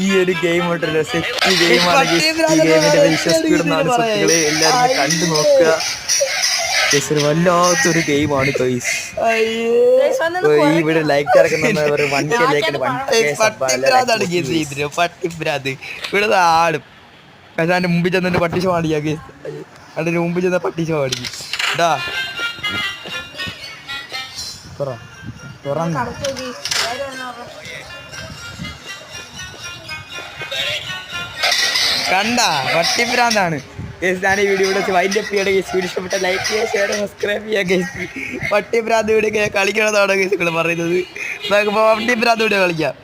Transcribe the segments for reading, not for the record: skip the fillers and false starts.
ഈ ഒരു ഗെയിം ഉണ്ടല്ലോ സെറ്റ് ഗെയിമാണ്. ഈ ഗെയിമിന്റെ വിശ്വസിക്കുന്ന സുഹൃത്തുക്കളെ എല്ലാവരും കണ്ടു നോക്കുക. ഒരു വല്ലാത്തൊരു ഗെയിമാണ് ഗൈസ്. ഇവിടെ ലൈക്ക് ഇറക്കുന്നവർ 1K ലൈക്കിന് 1K പട്ടിഭ്രാന്ത് ഇവിടെ ആടും. പക്ഷെ അതിന്റെ മുമ്പിൽ ചെന്നിട്ട് പട്ടിഷ പാടിയാ ഗൈസ്. അതിന്റെ മുമ്പിൽ ചെന്ന പട്ടിഷ പാടി ഇതാ തുറന്നു. കണ്ട പട്ടിഭ്രാന്താണ് ഗൈസ്. ഞാൻ ഈ വീഡിയോ ഇവിടെ വൈൻഡ് അപ്പ് ചെയ്യണം ഗൈസ്. വീഡിയോ ഇഷ്ടപ്പെട്ട ലൈക്ക് ചെയ്യുക, ഷെയർ, സബ്സ്ക്രൈബ് ചെയ്യുക ഗൈസ്. പട്ടിഭ്രാന്ത് വീഡിയോ കളിക്കണമെന്നാണ് ഗൈസ് നിങ്ങൾ പറയുന്നത്. പട്ടിഭ്രാന്ത് വീഡിയോ കളിക്കാം.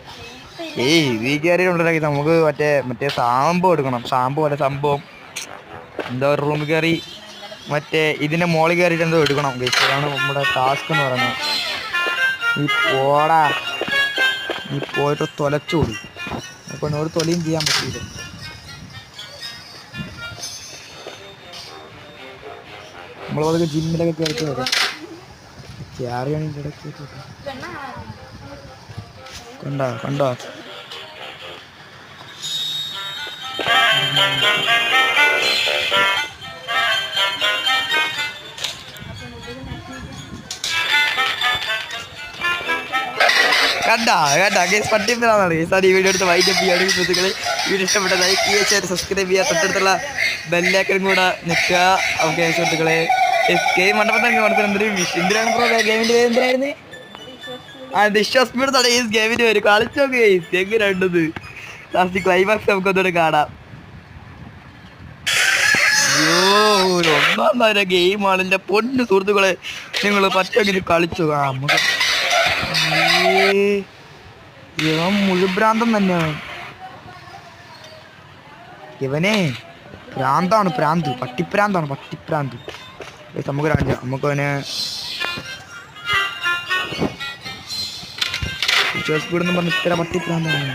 ഈ കയറിയിട്ടുണ്ടെങ്കിൽ നമുക്ക് മറ്റേ സാമ്പോ എടുക്കണം. സാമ്പോ അല്ല സംഭവം എന്താ റൂമിൽ കയറി മറ്റേ ഇതിൻ്റെ മോളിൽ കയറിയിട്ട് എന്തോ എടുക്കണം ഗൈസ്. അതാണ് നമ്മുടെ ടാസ്ക് എന്ന് പറയുന്നത്. നീ പോയിട്ട് തൊലച്ചോടി. അപ്പോൾ എന്നോട് തൊലയും ചെയ്യാൻ പറ്റില്ല. നമ്മളതൊക്കെ ജിമ്മിലൊക്കെ കയറിയിട്ട് വരും. ക്യാറിയാണ് ഇതിൻ്റെ ഇടയ്ക്ക് കണ്ടോ കേസ് പട്ടിപ്പനാണ്. ഈ വീഡിയോ എടുത്ത് വൈൻഡ് അപ്പ് ചെയ്യുകയാണെങ്കിൽ സുഹൃത്തുക്കളെ വീഡിയോ ഇഷ്ടപ്പെട്ട ലൈക്ക് ചെയ്യുക, ഷെയർ, സബ്സ്ക്രൈബ് ചെയ്യുക, തൊട്ടടുത്തുള്ള ബെല്ലൈക്കനും കൂടെ നിൽക്കുക. ഓക്കെ സുഹൃത്തുക്കളെ, ഗെയിം കണ്ടപ്പോൾ എന്തിനാണ് ബ്രോ ഗെയിമിൻ്റെ പേര് എന്തിനായിരുന്നു? വിശ്വാസപ്പെടുത്താണ് ഈ ഗെയിമിൻ്റെ പേര്. കളിച്ചു നോക്ക് ഗെയിം എങ്ങനെയുണ്ടത്. ലാസ്റ്റ് ക്ലൈമാക്സ് നമുക്കൊന്നുകൂടെ കാണാം. ഒന്നാം തരം ഗെയിമാണ് എൻ്റെ പൊന്നു സുഹൃത്തുക്കളെ. നിങ്ങൾ പറ്റെങ്കിലും കളിച്ചു. നമുക്ക് ഇവൻ മുഴുഭ്രാന്തം തന്നെയാണ്. ഇവനെ ഭ്രാന്താണ്, പട്ടിപ്രാന്താണ്. നമുക്ക് അവനെ വിശ്വാസപ്പെടുന്നു പറഞ്ഞ ഇത്ര പട്ടിപ്രാന്താണ്.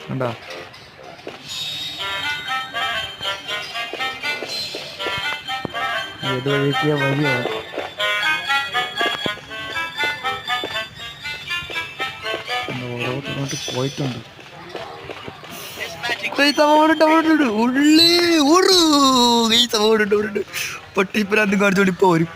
കണ്ടോ ഏത് വഴിക്കിയ വഴിയോ ഓരോരുത്തരോട്ട് പോയിട്ടുണ്ട്. പട്ടിപ്പരാന്ത് കാണിച്ചോണ്ട് ഇപ്പൊ വരും.